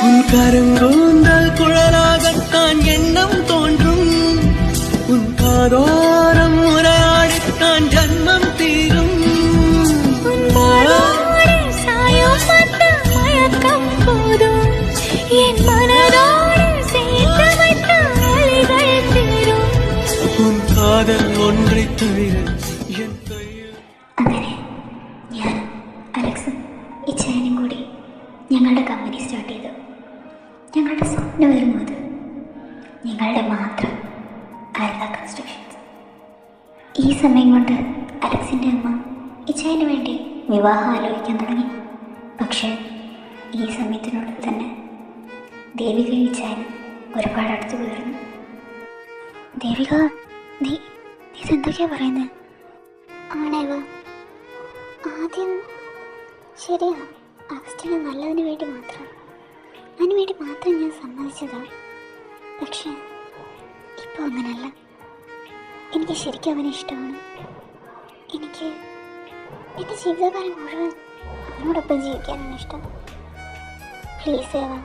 உன் கருங்கூந்தல் குழலாகத்தான் எண்ணம் தோன்றும், உன் காதோரம் உரையாடித்தான் ஜன்மம் தீரும். உன் காதல் ஒன்றை தவிர என் கையில். അങ്ങനെ ഞാൻ അലക്സും ഇച്ചാനും കൂടി ഞങ്ങളുടെ കമ്പനി സ്റ്റാർട്ട് ചെയ്തു. ഞങ്ങളുടെ സ്വപ്നമായിരുന്നു അത്, ഞങ്ങളുടെ മാത്രം അയൽവ കൺസ്ട്രക്ഷൻസ്. ഈ സമയം കൊണ്ട് അലക്സിൻ്റെ അമ്മ ഇച്ചാന് വേണ്ടി വിവാഹം ആലോചിക്കാൻ തുടങ്ങി. പക്ഷേ ഈ സമയത്തിനുള്ളിൽ തന്നെ ദേവിക ഇച്ചാനും ഒരുപാട് അടുത്ത് പോയിരുന്നു. ദേവിക, നീ ഇതെന്തൊക്കെയാ പറയുന്നത്? ആണേവാ, ആദ്യം ശരിയാ, അഗസ്റ്റിന് നല്ലതിന് വേണ്ടി മാത്രം, അതിനുവേണ്ടി മാത്രം ഞാൻ സമ്മതിച്ചതാണ്. പക്ഷേ ഇപ്പോൾ അങ്ങനല്ല. എനിക്ക് ശരിക്കും അവനെ ഇഷ്ടമാണ്. എനിക്ക് എൻ്റെ ജീവിതകാലം മുഴുവൻ അവനോടൊപ്പം ജീവിക്കാനാണ് ഇഷ്ടം. പ്ലീസ് ഏവാ,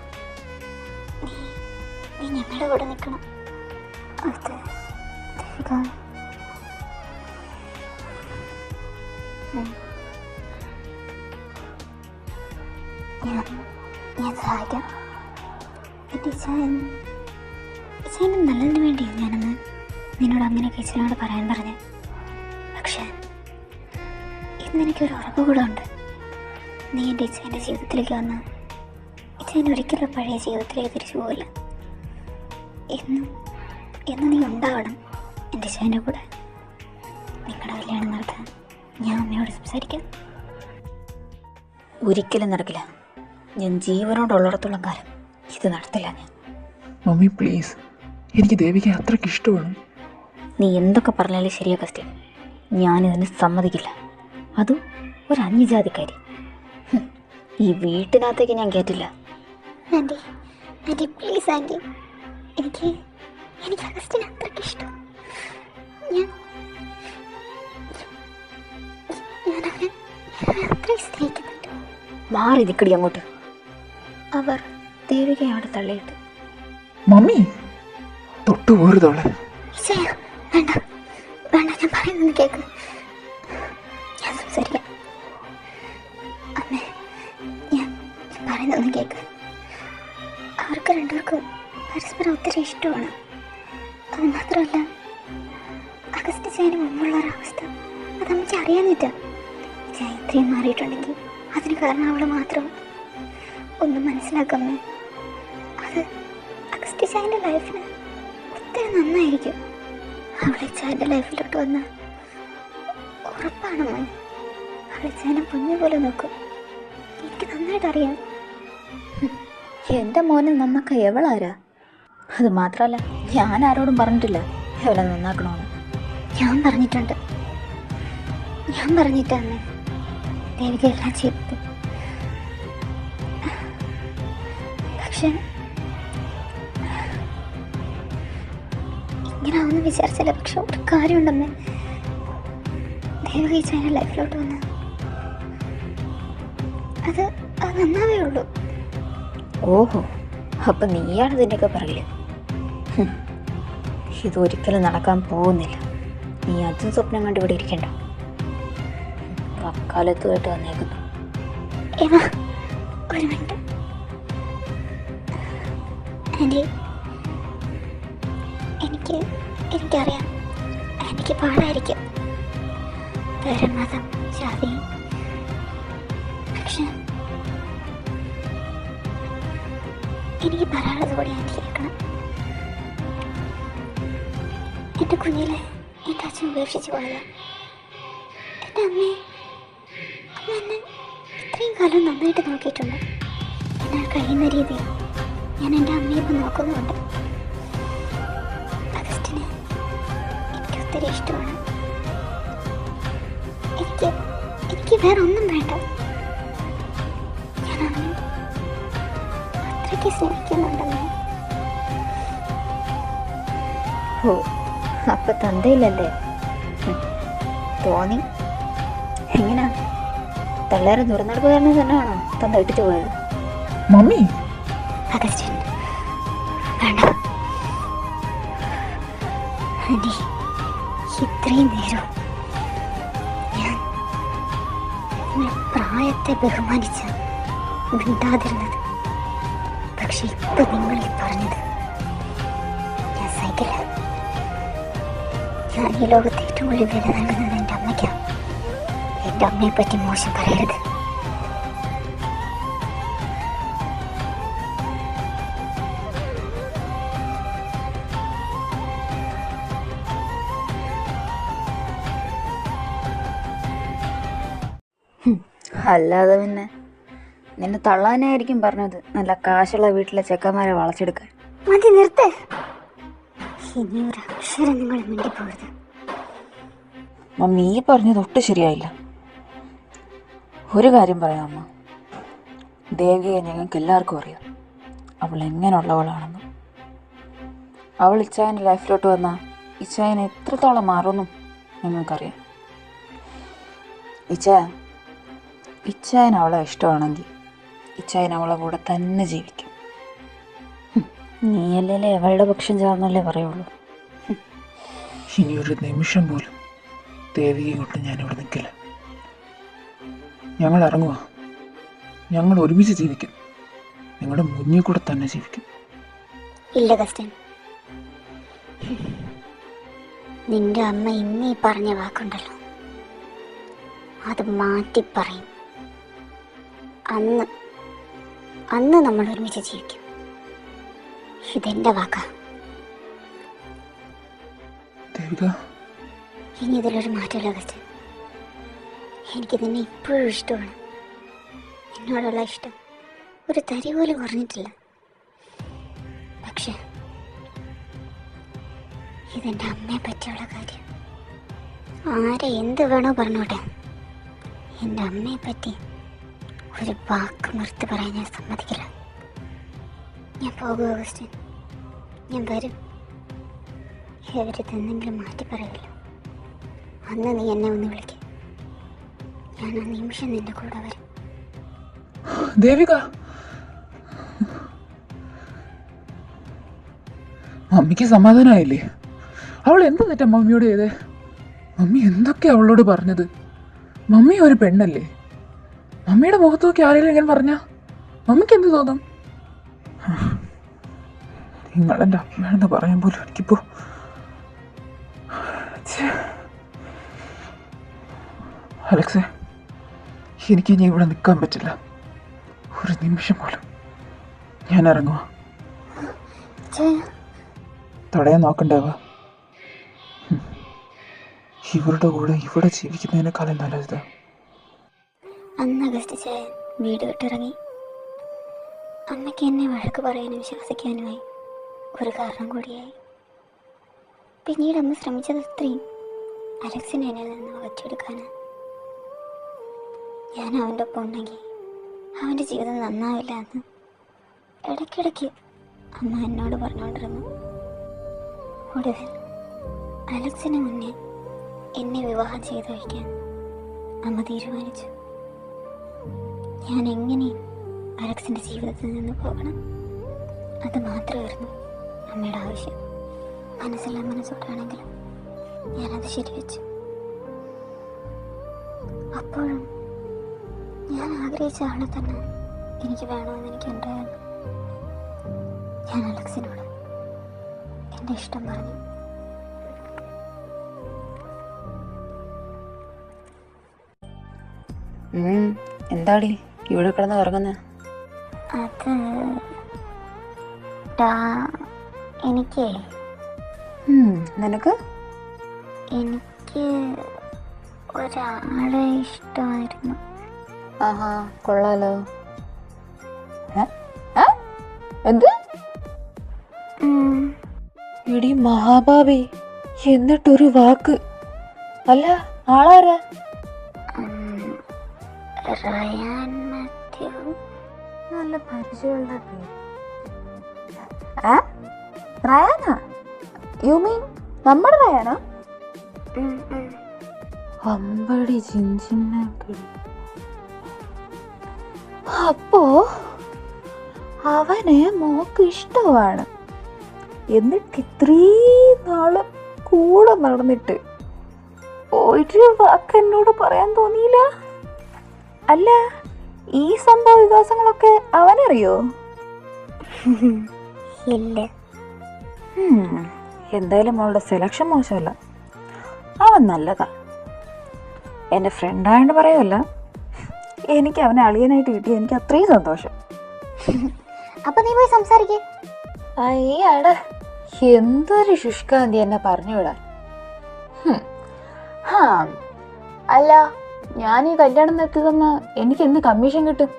നീ ഞങ്ങളുടെ കൂടെ നിൽക്കണം. അത് ദേവിക, ഞാൻ സഹായിക്കാം. ഇച്ചാനും നല്ലതിന് വേണ്ടിയാണ് ഞാനന്ന് നിന്നോട് അങ്ങനെയൊക്കെ ഇച്ചിനോട് പറയാൻ പറഞ്ഞത്. പക്ഷേ ഇന്ന് എനിക്കൊരു ഉറപ്പ് കൂടെ ഉണ്ട്. നീ എൻ്റെ ഇച്ചാൻ്റെ ജീവിതത്തിലേക്ക് വന്ന് ഇച്ചാൻ ഒരിക്കലും പഴയ ജീവിതത്തിലേക്ക് തിരിച്ചു പോകില്ല. എന്നും നീ ഉണ്ടാവണം എൻ്റെ ഇച്ചാൻ്റെ കൂടെ. നിങ്ങളുടെ കല്യാണം നടത്താൻ ഞാൻ അമ്മയോട് സംസാരിക്കാം. ഒരിക്കലും നടക്കില്ല. ഞാൻ ജീവനോടുള്ളിടത്തോളം കാലം ഇത് നടത്തില്ല. ഞാൻ മമ്മി പ്ലീസ്, എനിക്ക് ദേവിക്ക് അത്രയ്ക്ക് ഇഷ്ടമാണ്. നീ എന്തൊക്കെ പറഞ്ഞാലും ശരിയാ ക്രിസ്ത്യൻ, ഞാനിതിന് സമ്മതിക്കില്ല. അതും ഒരു അന്യജാതിക്കാരി. ഈ വീട്ടിനകത്തേക്ക് ഞാൻ കേട്ടില്ല. ആൻറ്റി പ്ലീസ് ആൻറ്റി, എനിക്ക് അഗസ്റ്റിനെ അത്രയ്ക്ക് ഇഷ്ടം. ഞാൻ അവനെ അത്രയും സ്നേഹിക്കുന്നുണ്ട്. മാറി നിൽക്കടി അങ്ങോട്ട്. അവർ ദേവികയെ അവിടെ തള്ളിയിട്ട്. മമ്മി തൊട്ടു പോരുതോളെ. വേണ്ട വേണ്ട, ഞാൻ പറയുന്നത് കേൾക്ക്. ഞാൻ സംസാരിക്കാം. അമ്മേ, ഞാൻ പറയുന്നതൊന്ന് കേൾക്ക്. അവർക്ക് രണ്ടുപേർക്കും പരസ്പരം ഒത്തിരി ഇഷ്ടമാണ്. അത് മാത്രമല്ല, അഗസ്റ്റ് ചെയ്യാൻ മുമ്പുള്ള ഒരവസ്ഥ അത് അമ്മയ്ക്ക് അറിയാനില്ല. ഞാൻ ഇത്രയും മാറിയിട്ടുണ്ടെങ്കിൽ അതിന് കാരണം അവൾ മാത്രം. ഒന്നും മനസ്സിലാക്കാമേ, അത് അഗസ്റ്റ് ചായൻ്റെ ലൈഫിന് ഒത്തിരി നന്നായിരിക്കും. അവളെ ചായൻ്റെ ലൈഫിലോട്ട് വന്ന് ഉറപ്പാണമ്മേ, അവളെ ചായനെ പൊന്നു പോലെ നോക്കും. എനിക്ക് നന്നായിട്ട് അറിയാം. എൻ്റെ മോനെ നന്നാക്കാൻ എവളാരാ? അത് മാത്രമല്ല, ഞാൻ ആരോടും പറഞ്ഞിട്ടില്ല എവളെ നന്നാക്കണമെന്ന്. ഞാൻ പറഞ്ഞിട്ടാണ് ദേവിക എല്ലാം ചെയ്തത്. പക്ഷെ ഇങ്ങനെ ആവുമെന്ന് വിചാരിച്ചില്ല. പക്ഷെ ഒരു കാര്യമുണ്ടമ്മേ, ദേവിക ചായൻ്റെ ലൈഫിലോട്ട് വന്ന് അത് നന്നാവേ ഉള്ളൂ. ഓഹോ, അപ്പം നീയാണ് ഇതിൻ്റെയൊക്കെ പറയില്ല. ഇതൊരിക്കലും നടക്കാൻ പോകുന്നില്ല. നീ അതും സ്വപ്നം കണ്ട് ഇവിടെ ഇരിക്കണ്ട. വക്കാലത്തുമായിട്ട് വന്നേക്കുന്നു. ഒരു മിനിറ്റ് ആൻറ്റി, എനിക്കറിയാം എനിക്ക് പാടായിരിക്കും, വേറെ മതം ജാതി. പക്ഷെ എനിക്ക് പറയാനുള്ളത് കൂടി ആൻറ്റി കേൾക്കണം. എൻ്റെ കുഞ്ഞിലെ എൻ്റെ അച്ഛൻ ഉപേക്ഷിച്ച് പോയത്. എൻ്റെ അമ്മ എന്നെ ഇത്രയും കാലം നന്നായിട്ട് നോക്കിയിട്ടുണ്ട്. എന്നാൽ കഴിയുന്ന രീതിയിൽ ഞാൻ എൻ്റെ അമ്മയെ ഇപ്പം നോക്കുന്നുണ്ട്. അഗസ്റ്റിനെ എനിക്ക് ഒത്തിരി ഇഷ്ടമാണ്. എനിക്ക് വേറെ ഒന്നും വേണ്ട. ഞാൻ അവനെ അത്രയ്ക്ക് സ്നേഹിക്കുന്നുണ്ടെന്ന്. ഓ, അപ്പം തന്തയില്ലല്ലേ? തോന്നി. എങ്ങനെയാ, തള്ളേറെ ദുർനടപ്പ് കാരണം തന്നെയാണോ തന്ത ഇട്ടിട്ട് പോയത്? മമ്മി അഗസ്റ്റിൻ വേണ്ട. ആൻറ്റി, ഇത്രയും നേരം ഞാൻ നിങ്ങളുടെ പ്രായത്തെ ബഹുമാനിച്ച് മിണ്ടാതിരുന്നത്. പക്ഷെ ഇപ്പൊ നിങ്ങൾ ഈ പറഞ്ഞത് ഞാൻ സഹിക്കില്ല. ഞാൻ ഈ ലോകത്ത് ഏറ്റവും കൂടുതൽ വില നൽകുന്നത് എൻ്റെ അമ്മയ്ക്കാണ്. എൻ്റെ അമ്മയെ പറ്റി മോശം പറയരുത്. അല്ലാതെ പിന്നെ നിന്നെ തള്ളാനായിരിക്കും പറഞ്ഞത് നല്ല കാശുള്ള വീട്ടിലെ ചെക്കന്മാരെ വളച്ചെടുക്കാൻ. മതി, നിർത്ത്. ഇനി ഒരു അക്ഷരം നിങ്ങൾ മിണ്ടിപ്പോകരുത്. മമ്മി ഈ പറഞ്ഞത് ഒട്ടും ശരിയായില്ല. ഒരു കാര്യം പറയാം അമ്മ, ദേവിയെ ഞങ്ങൾക്ക് എല്ലാവർക്കും അറിയാം അവൾ എങ്ങനെയുള്ളവളാണെന്ന്. അവൾ ഇച്ചായൻ്റെ ലൈഫിലോട്ട് വന്നാൽ ഇച്ചായനെ എത്രത്തോളം മാറുമെന്നും ഞങ്ങൾക്കറിയാം. ഇച്ചായൻ അവളെ ഇഷ്ടമാണെങ്കിൽ ഇച്ചായൻ അവളെ കൂടെ തന്നെ ജീവിക്കും. നീയല്ലേ അവളുടെ പക്ഷം ചേർന്നല്ലേ പറയുള്ളൂ. ഇനിയൊരു നിമിഷം പോലും ദേവികയെ കൊണ്ട് ഞാനിവിടെ നിൽക്കില്ല. ഞങ്ങൾ ഇറങ്ങുക. ഞങ്ങൾ ഒരുമിച്ച് ജീവിക്കും. നിങ്ങളുടെ മുന്നിൽ കൂടെ തന്നെ ജീവിക്കും. ഇല്ല അഗസ്റ്റിൻ, നിന്റെ അമ്മ ഇന്നീ പറഞ്ഞ വാക്കുണ്ടല്ലോ, അത് മാറ്റി പറയും. അന്ന് നമ്മൾ ഒരുമിച്ച് ജീവിക്കും. ഇതെന്റെ വാക്കാ. ദേവിക, ഇനി ഇതിലൊരു മാറ്റമില്ല അഗസ്റ്റിൻ. എനിക്ക് നിന്നെ ഇപ്പോഴും ഇഷ്ടമാണ്. എന്നോടുള്ള ഇഷ്ടം ഒരു തരി പോലും കുറഞ്ഞിട്ടില്ല. പക്ഷെ ഇതെൻ്റെ അമ്മയെ പറ്റിയുള്ള കാര്യം. ആരെ എന്ത് വേണോ പറഞ്ഞോട്ടെ, എൻ്റെ അമ്മയെ പറ്റി ഒരു വാക്ക് നിർത്തി പറയാൻ ഞാൻ സമ്മതിക്കില്ല. ഞാൻ പോകുക അഗസ്റ്റിൻ, ഞാൻ വരും. എവരിതെന്തെങ്കിലും മാറ്റി പറയില്ല. അന്ന് നീ എന്നെ ഒന്ന് വിളിക്കും. ഞാൻ ആ നിമിഷം നിന്റെ കൂടെ വരും. ദേവിക, മമ്മിക്ക് സമാധാനമായില്ലേ? അവൾ എന്ത് തെറ്റാ മമ്മിയോട് ചെയ്തേ? മമ്മി എന്തൊക്കെയാ അവളോട് പറഞ്ഞത്? മമ്മി ഒരു പെണ്ണല്ലേ? മമ്മിയുടെ മുഖത്ത് നോക്കി ആരെങ്കിലും ഇങ്ങനെ പറഞ്ഞാ മമ്മിക്ക് എന്ത് തോന്നും? നിങ്ങളെൻ്റെ അമ്മയാണെന്ന് പറയാൻ പോലും എനിക്കിപ്പോ അലക്സേ, എനിക്ക് ഇനി ഇവിടെ നിൽക്കാൻ പറ്റില്ല ഒരു നിമിഷം പോലും. ഞാൻ ഇറങ്ങുക. തടയാൻ നോക്കണ്ടേവാ. ഇവരുടെ കൂടെ ഇവിടെ ജീവിക്കുന്നതിനേക്കാളും നല്ലത്. അന്ന് അഗസ്റ്റ് ചായൻ വീട് വിട്ടിറങ്ങി. അമ്മയ്ക്ക് എന്നെ വഴക്ക് പറയാനും ശാസിക്കാനുമായി ഒരു കാരണം കൂടിയായി. പിന്നീട് അമ്മ ശ്രമിച്ചത് അത്രയും അലക്സിനെ എന്നിൽ നിന്ന് അകറ്റിയെടുക്കാനാണ്. ഞാൻ അവൻ്റെ ഒപ്പം ഉണ്ടെങ്കിൽ അവൻ്റെ ജീവിതം നന്നാവില്ല എന്ന് ഇടയ്ക്കിടയ്ക്ക് അമ്മ എന്നോട് പറഞ്ഞുകൊണ്ടിരുന്നു. ഒടുവിൽ അലക്സിന് മുന്നേ എന്നെ വിവാഹം ചെയ്ത് വയ്ക്കാൻ അമ്മ തീരുമാനിച്ചു. ഞാൻ എങ്ങനെയും അലക്സിൻ്റെ ജീവിതത്തിൽ നിന്ന് പോകണം. അത് മാത്രമായിരുന്നു അമ്മയുടെ ആവശ്യം. മനസ്സില്ലാ മനസ്സോടാണെങ്കിലും ഞാനത് ശരിവെച്ചു. അപ്പോഴും ഞാൻ ആഗ്രഹിച്ച ആളെ തന്നെ എനിക്ക് വേണമെന്ന് എനിക്കുണ്ടായിരുന്നു. ഞാൻ അലക്സിനോട് എൻ്റെ ഇഷ്ടം പറഞ്ഞു. എന്താടി ഇവിടെ കിടന്ന് ഇറങ്ങുന്ന? അത് എനിക്ക് നിനക്ക് ഒരാളെ ഇഷ്ടമായിരുന്നു. ആഹാ, കൊള്ളാലോ. എന്ത് എടി മഹാഭാവി, എന്നിട്ടൊരു വാക്ക്. അല്ല, ആളാരാ? റയാൻ മാത്യു. നല്ല പരിചയമുള്ള പേര്. റയാനാ? യു മീൻ നമ്മുടെ റയാനാ? അമ്പടി ചിഞ്ചിന്ന കിളി. അപ്പോ അവനെ മോക്ക് ഇഷ്ടമാണ്. എന്നിട്ട് ഇത്രയും നാള് കൂടെ നടന്നിട്ട് ഒരു വാക്ക് എന്നോട് പറയാൻ തോന്നിയില്ല. അല്ല, ഈ സംഭവ വികാസങ്ങളൊക്കെ അവനറിയോ? ഇല്ല. എന്തായാലും അവളുടെ സെലക്ഷൻ മോശമല്ല, അവൻ നല്ലതാ. എൻ്റെ ഫ്രണ്ടായോണ്ട് പറയുമല്ല, എനിക്ക് അവനെ അളിയനായിട്ട് കിട്ടി, എനിക്ക് അത്രയും സന്തോഷം. അപ്പൊ നീ പോയി സംസാരിക്കേ. അയ്യാടാ, എന്തൊരു ശുഷ്കാന്തി എന്നെ പറഞ്ഞു വിടാൻ. അല്ല, ഞാൻ ഈ കല്യാണം നിർത്തി തന്ന എനിക്ക് എന്ത് കമ്മീഷൻ കിട്ടും?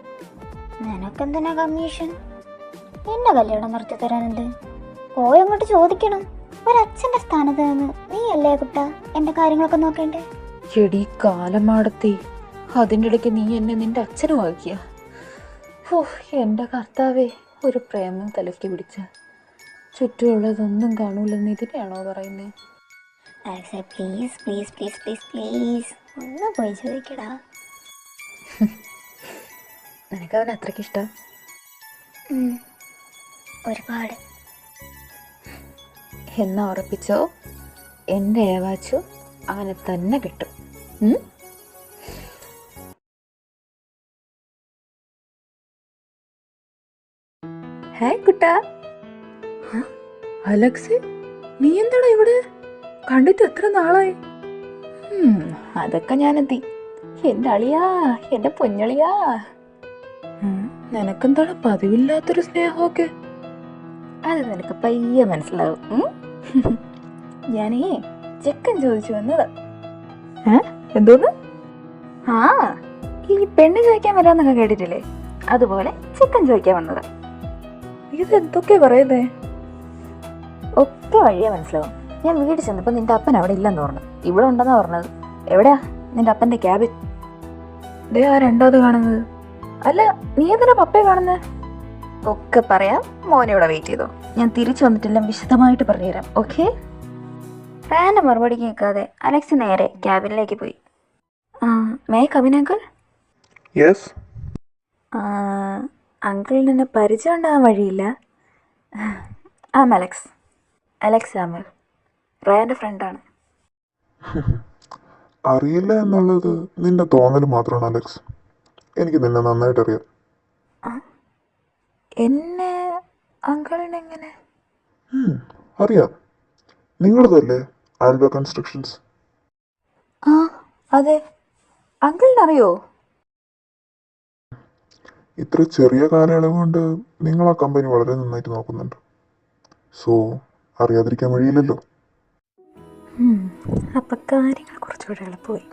നിനക്കെന്തിനാ കമ്മീഷൻ? എന്നെ കല്യാണം നിർത്തി തരാനെന്ത്? പോയി അങ്ങോട്ട് ചോദിക്കണം. ഒരച്ഛന്റെ സ്ഥാനത്ത് നിന്ന് നീ അല്ലേ കുട്ട എന്റെ കാര്യങ്ങളൊക്കെ നോക്കണ്ടേ? ചെടി കാലമാടത്തി, അതിൻ്റെ ഇടയ്ക്ക് നീ എന്നെ നിന്റെ അച്ഛനുമാക്കിയ. ഓ എൻ്റെ കർത്താവേ, ഒരു പ്രേമം തലയ്ക്ക് പിടിച്ച ചുറ്റുമുള്ളതൊന്നും കാണൂലെന്ന് ഇതിനെയാണോ പറയുന്നത്? Please please please please please ഒന്ന് പോയി ചോദിക്കടാ. നിനക്കവൻ അത്രയ്ക്ക് ഇഷ്ടം? ഒരുപാട്. എന്നാ ഉറപ്പിച്ചോ, എൻ്റെ ഏവാച്ചു അവനെ തന്നെ കിട്ടും. ഹായ് കുട്ടാ. അലക്സി, നീ എന്താടാ ഇവിടെ? കണ്ടിട്ട് എത്ര നാളായി? അതൊക്കെ ഞാനെത്തി. എൻ്റെ അളിയാ, എൻ്റെ പൊന്നളിയാ. നിനക്കെന്താടാ പതിവില്ലാത്തൊരു സ്നേഹമൊക്കെ? അത് നിനക്ക് പയ്യെ മനസ്സിലാവും. ഞാനേ ചെക്കൻ ചോദിച്ചു വന്നതാ. എന്തോന്ന്? ആ, ഈ പെണ്ണ് ചോദിക്കാൻ വരാന്നൊക്കെ കേട്ടിട്ടില്ലേ, അതുപോലെ ചെക്കൻ ചോദിക്കാൻ വന്നതാ. ഇതെന്തൊക്കെ പറയുന്നേ? ഒക്കെ വഴിയാ മനസ്സിലാവും. ഞാൻ വീട്ടിൽ ചെന്നപ്പോൾ നിന്റെ അപ്പൻ അവിടെ ഇല്ലെന്ന് പറഞ്ഞു, ഇവിടെ ഉണ്ടെന്നാ പറഞ്ഞത്. എവിടെയാ നിന്റെ അപ്പൻ്റെ ക്യാബിൻ? ദേ ആ രണ്ടാമത് കാണുന്നത്. അല്ല, നീ എന്തിനാ പപ്പയെ കാണുന്നത്? ഒക്കെ പറയാം, മോനെ ഇവിടെ വെയിറ്റ് ചെയ്തോ. ഞാൻ തിരിച്ചു വന്നിട്ടെല്ലാം വിശദമായിട്ട് പറഞ്ഞുതരാം, ഓക്കെ? ഫാൻ്റെ മറുപടി കേൾക്കാതെ അലക്സ് നേരെ ക്യാബിനിലേക്ക് പോയി. May come in uncle? യെസ്. അങ്കിളിന് എന്നെ പരിചയം ഉണ്ടാകാൻ വഴിയില്ല. അലക്സ് ആമർ, റയാൻ്റെ ഫ്രണ്ടാണ്. അറിയില്ല എന്നുള്ളത് നിന്റെ തോന്നൽ മാത്രമാണ് അലക്സ്. എനിക്ക് നിന്നെ നന്നായിട്ട് അറിയാം. എന്നെ അങ്കിളിനെങ്ങനെ? അറിയാം. നിങ്ങളതല്ലേ ആൽബ കൺസ്ട്രക്ഷൻസ്? ആ അതെ, അങ്കിളിനറിയോ? ഇത്ര ചെറിയ കാലയളവ് കൊണ്ട് നിങ്ങൾ ആ കമ്പനി വളരെ നന്നായിട്ട് നോക്കുന്നുണ്ട്. സോ അറിയാതിരിക്കാൻ വഴിയില്ലല്ലോ. അപ്പം കാര്യങ്ങൾ കുറച്ചുകൂടെ എളുപ്പമായി.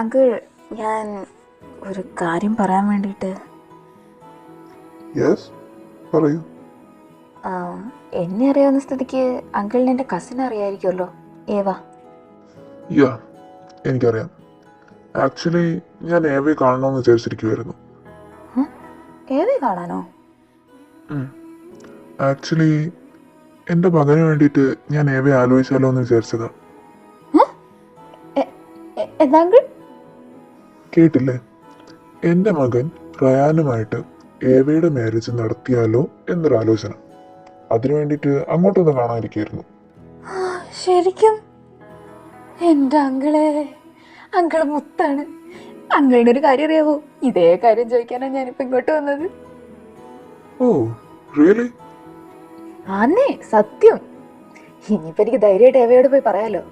അങ്കിൾ, ഞാൻ ഒരു കാര്യം പറയാൻ വേണ്ടിയിട്ട്. യെസ്, പറയൂ. എന്നെ അറിയാവുന്ന സ്ഥിതിക്ക് അങ്കിളിന് എൻ്റെ കസിൻ അറിയാമായിരിക്കുമല്ലോ, ഏവ. യാ, എനിക്കറിയാം. ആക്ച്വലി ഞാൻ ഏവയെ കാണണമെന്ന് വിചാരിച്ചിരിക്കുമായിരുന്നു. ഏവയെ കാണാനോ? ആക്ച്വലി എൻ്റെ മകന് വേണ്ടിയിട്ട് ഞാൻ ഏവയെ ആലോചിച്ചാലോ എന്ന് വിചാരിച്ചതാ. എന്താ അങ്കിൾ? കേട്ടില്ലേ? എൻ്റെ മകൻ റയാനുമായിട്ട് ഏവയുടെ മാരേജ് നടത്തിയാലോ എന്നൊരാലോചന. അതിനു വേണ്ടിയിട്ട് അങ്ങോട്ടൊന്ന് കാണാതിരിക്കുകയായിരുന്നു. ശരിക്കും? എൻ്റെ അങ്കിള് മുത്താണ്. അങ്കിളിൻ്റെ ഒരു കാര്യം അറിയാവോ? ഇതേ കാര്യം ചോദിക്കാനാണ് ഞാനിപ്പോൾ ഇങ്ങോട്ട് വന്നത്. Oh really? ആന്നേ, സത്യം. ഇനിയിപ്പോൾ എനിക്ക് ധൈര്യമായിട്ട് ഏവയോട് പോയി പറയാലോ.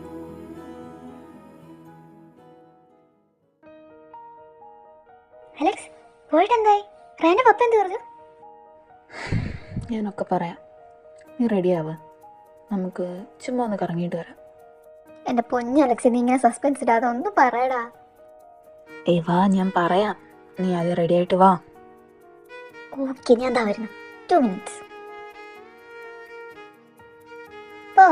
അലക്സ്, പോയിട്ട് എന്തായി? റയാന്റെ പപ്പ എന്ത് പറഞ്ഞു? ഞാനൊക്കെ പറയാം, നീ റെഡിയാവാ, നമുക്ക് ചുമ്മാ ഒന്ന് കറങ്ങിയിട്ട് വരാം. എന്റെ പൊന്നു അലക്സ്, നീ ഇങ്ങനെ സസ്പെൻസ് ഇടാതെ ഒന്ന് പറയടാ. വാ, ഞാൻ പറയാം, നീ ആദ്യം റെഡി ആയിട്ട് വാ. ഓക്കെ, ഞാൻ എന്താ വരുന്നു. 2 minutes. പോ.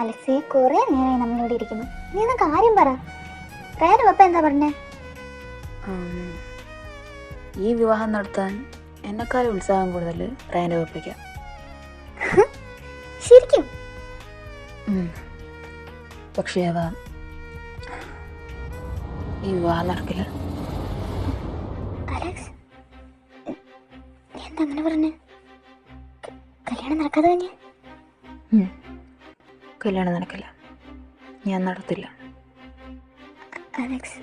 അലക്സേ, കുറെ നേരമായി നമ്മളിവിടെ ഇരിക്കുന്നു. നീ ഒന്ന് കാര്യം പറ. റയാൻ്റെ പപ്പ എന്താ പറഞ്ഞേ? ഈ വിവാഹം നടത്താൻ എന്നെക്കാളും ഉത്സാഹം കൂടുതൽ റയാൻ്റെ പപ്പയ്ക്ക്. ശരിക്കും? പക്ഷേ ഈ വിവാഹം നടക്കില്ല. അലക്സ്, നീ എന്താ അങ്ങനെ പറഞ്ഞേ? കല്യാണം നടക്കാതെ കഴിഞ്ഞ്? കല്യാണം നടക്കില്ല, ഞാൻ നടത്തില്ല. അലക്സ്,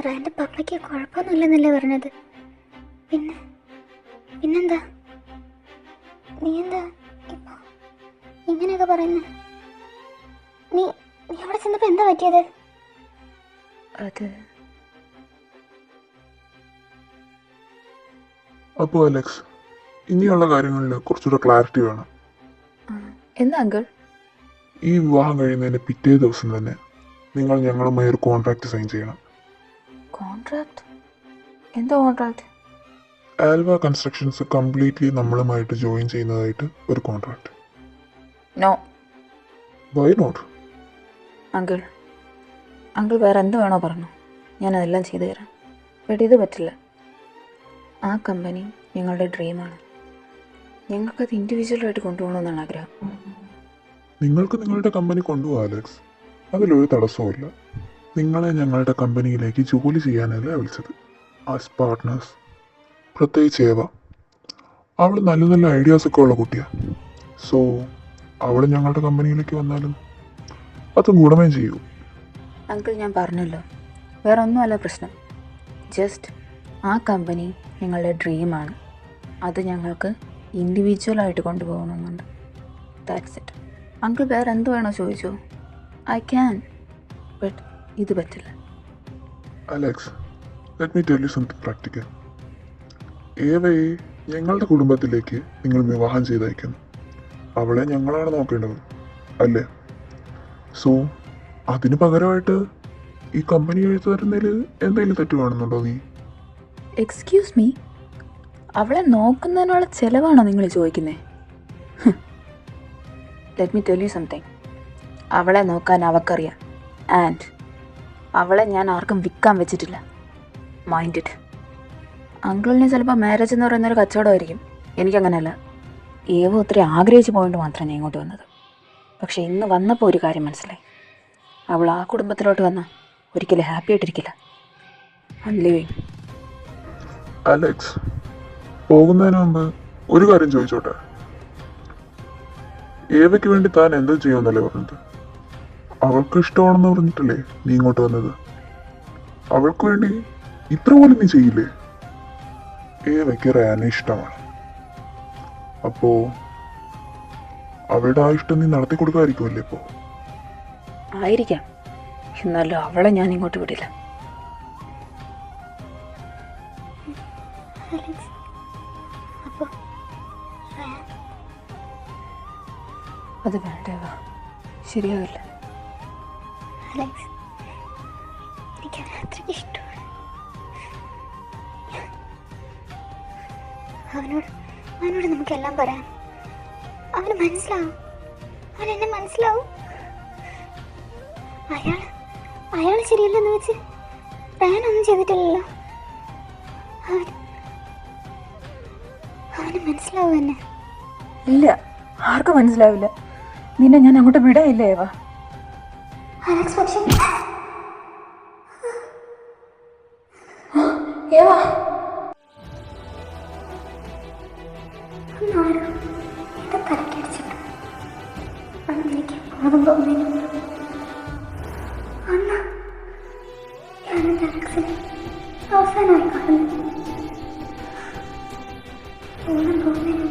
റയാൻ്റെ പപ്പയ്ക്ക് കുഴപ്പമൊന്നുമില്ലെന്നല്ലേ പറഞ്ഞത്? പിന്നെന്താ നീ എന്താ ഇപ്പൊ ഇങ്ങനെയൊക്കെ പറയുന്നത്? നീ അവിടെ ചെന്നപ്പോ എന്താ പറ്റിയത്? അത് അപ്പോൾ അലക്സ്, ഇനിയുള്ള കാര്യങ്ങളിൽ കുറച്ചുകൂടെ ക്ലാരിറ്റി വേണം. എന്താ അങ്കിൾ? ഈ വിവാഹം കഴിയുന്നതിന് പിറ്റേ ദിവസം തന്നെ നിങ്ങൾ ഞങ്ങളുമായി ഒരു കോൺട്രാക്ട് സൈൻ ചെയ്യണം. കോൺട്രാക്ട്? എന്താ കോൺട്രാക്ട്? ആൽവ കൺസ്ട്രക്ഷൻസ് കംപ്ലീറ്റ്ലി നമ്മളുമായിട്ട് ജോയിൻ ചെയ്യുന്നതായിട്ട് ഒരു contract. No. Why not? Uncle വേറെ എന്ത് വേണോ പറഞ്ഞു, ഞാനതെല്ലാം ചെയ്തു തരാം. ബട്ട് ഇത് പറ്റില്ല. ആ കമ്പനി ഞങ്ങളുടെ ഡ്രീമാണ്. ഞങ്ങൾക്കത് ഇൻഡിവിജ്വലായിട്ട് കൊണ്ടുപോകണമെന്നാണ് ആഗ്രഹം. നിങ്ങൾക്ക് നിങ്ങളുടെ കമ്പനി കൊണ്ടുപോകാം അലക്സ്, അതിലൊരു തടസ്സവുമില്ല. നിങ്ങളെ ഞങ്ങളുടെ കമ്പനിയിലേക്ക് ജോലി ചെയ്യാനല്ല വിളിച്ചത്, ആസ് പാർട്ട്നേഴ്സ്. പ്രത്യേകിച്ച് ഏവ, അവൾ നല്ല നല്ല ഐഡിയാസൊക്കെ ഉള്ള കുട്ടിയാണ്. സോ അവൾ ഞങ്ങളുടെ കമ്പനിയിലേക്ക് വന്നാലും അത് ഗുണമേ ചെയ്യൂ. അങ്കിൾ, ഞാൻ പറഞ്ഞല്ലോ, വേറെ ഒന്നുമല്ല പ്രശ്നം. ജസ്റ്റ് ആ കമ്പനി ഞങ്ങളുടെ ഡ്രീമാണ്. അത് ഞങ്ങൾക്ക് ഇൻഡിവിജ്വലായിട്ട് കൊണ്ടുപോകണമെന്നുണ്ട്. That's it. അങ്കിൾ വേറെ എന്ത് വേണോ ചോദിച്ചോ, ഐ ക്യാൻ. ബട്ട് ഇത് പറ്റില്ല. Alex, let me tell you something practical. ഏവയെ ഞങ്ങളുടെ കുടുംബത്തിലേക്ക് നിങ്ങൾ വിവാഹം ചെയ്തയക്കുന്നു. അവളെ ഞങ്ങളാണ് നോക്കേണ്ടത്, അല്ലേ? സോ അതിന് പകരമായിട്ട് ഈ കമ്പനി എഴുതി തരുന്നതിൽ എന്തെങ്കിലും തെറ്റ് കാണുന്നുണ്ടോ നീ? എക്സ്ക്യൂസ് മീ, അവളെ നോക്കുന്നതിനുള്ള ചിലവാണോ നിങ്ങൾ ചോദിക്കുന്നത്? Let me tell you something. അവളെ നോക്കാൻ അവൾക്കറിയാം. ആൻഡ് അവളെ ഞാൻ ആർക്കും വിൽക്കാൻ വെച്ചിട്ടില്ല. Mind it. അങ്കിളിന് ചിലപ്പോൾ മാരേജ് എന്ന് പറയുന്നൊരു കച്ചവടമായിരിക്കും. എനിക്കങ്ങനെയല്ല. ഏവോ ഒത്തിരി ആഗ്രഹിച്ച് പോയിട്ട് മാത്രമേ ഞാൻ ഇങ്ങോട്ട് വന്നത്. പക്ഷേ ഇന്ന് വന്നപ്പോൾ ഒരു കാര്യം മനസ്സിലായി. അവൾ ആ കുടുംബത്തിലോട്ട് വന്നാൽ ഒരിക്കലും ഹാപ്പി ആയിട്ടിരിക്കില്ല. I am living. അലക്സ്, പോകുന്നതിന് മുമ്പ് ഒരു കാര്യം ചോദിച്ചോട്ടെ. ഏവയ്ക്ക് വേണ്ടി താൻ എന്ത് ചെയ്യുമെന്നല്ലേ പറഞ്ഞത്? അവൾക്ക് ഇഷ്ടമാണെന്ന് പറഞ്ഞിട്ടല്ലേ നീ ഇങ്ങോട്ട് വന്നത്? അവൾക്ക് വേണ്ടി ഇത്ര പോലും നീ ചെയ്യില്ലേ? ഏവയ്ക്ക് റയാനെ ഇഷ്ടമാണ്. അപ്പോ അവളുടെ ആ ഇഷ്ടം നീ നടത്തി കൊടുക്കാതിരിക്കുമല്ലേ ഇപ്പോ? ആയിരിക്കാം, എന്നാലും അവളെ ഞാൻ ഇങ്ങോട്ട് വിടില്ല. അലക്സ്, അപ്പോൾ അത് വേണ്ടവ, ശരിയാവില്ല. അലക്സ്, എനിക്കത് അത്രയ്ക്ക് ഇഷ്ടമാണ്. അവനോട് നമുക്കെല്ലാം പറയാം. അവന് മനസ്സിലാവും, അവനെന്നെ മനസ്സിലാവും. അയാൾ ശരിയല്ലെന്ന് വെച്ച് റയാനൊന്നും ചെയ്തിട്ടില്ലല്ലോ. അവന് മനസ്സിലാവും എന്നെ. ഇല്ല, ആർക്കും മനസ്സിലാവില്ല. നിന്നെ ഞാൻ അങ്ങോട്ട് വിടയില്ല ഏവ. അലക്സ്, പക്ഷേ ഏവ, ഒന്നാരോ എൻ്റെ തലക്കടിച്ചിട്ട് അന്ന് എനിക്ക് ബോധം തോന്നിയിരുന്നു. അന്ന് ഞാനെൻ്റെ അലക്സിനെ അവസാനമായി കാണുന്നു. ബോധം തോന്നിയിരുന്നു.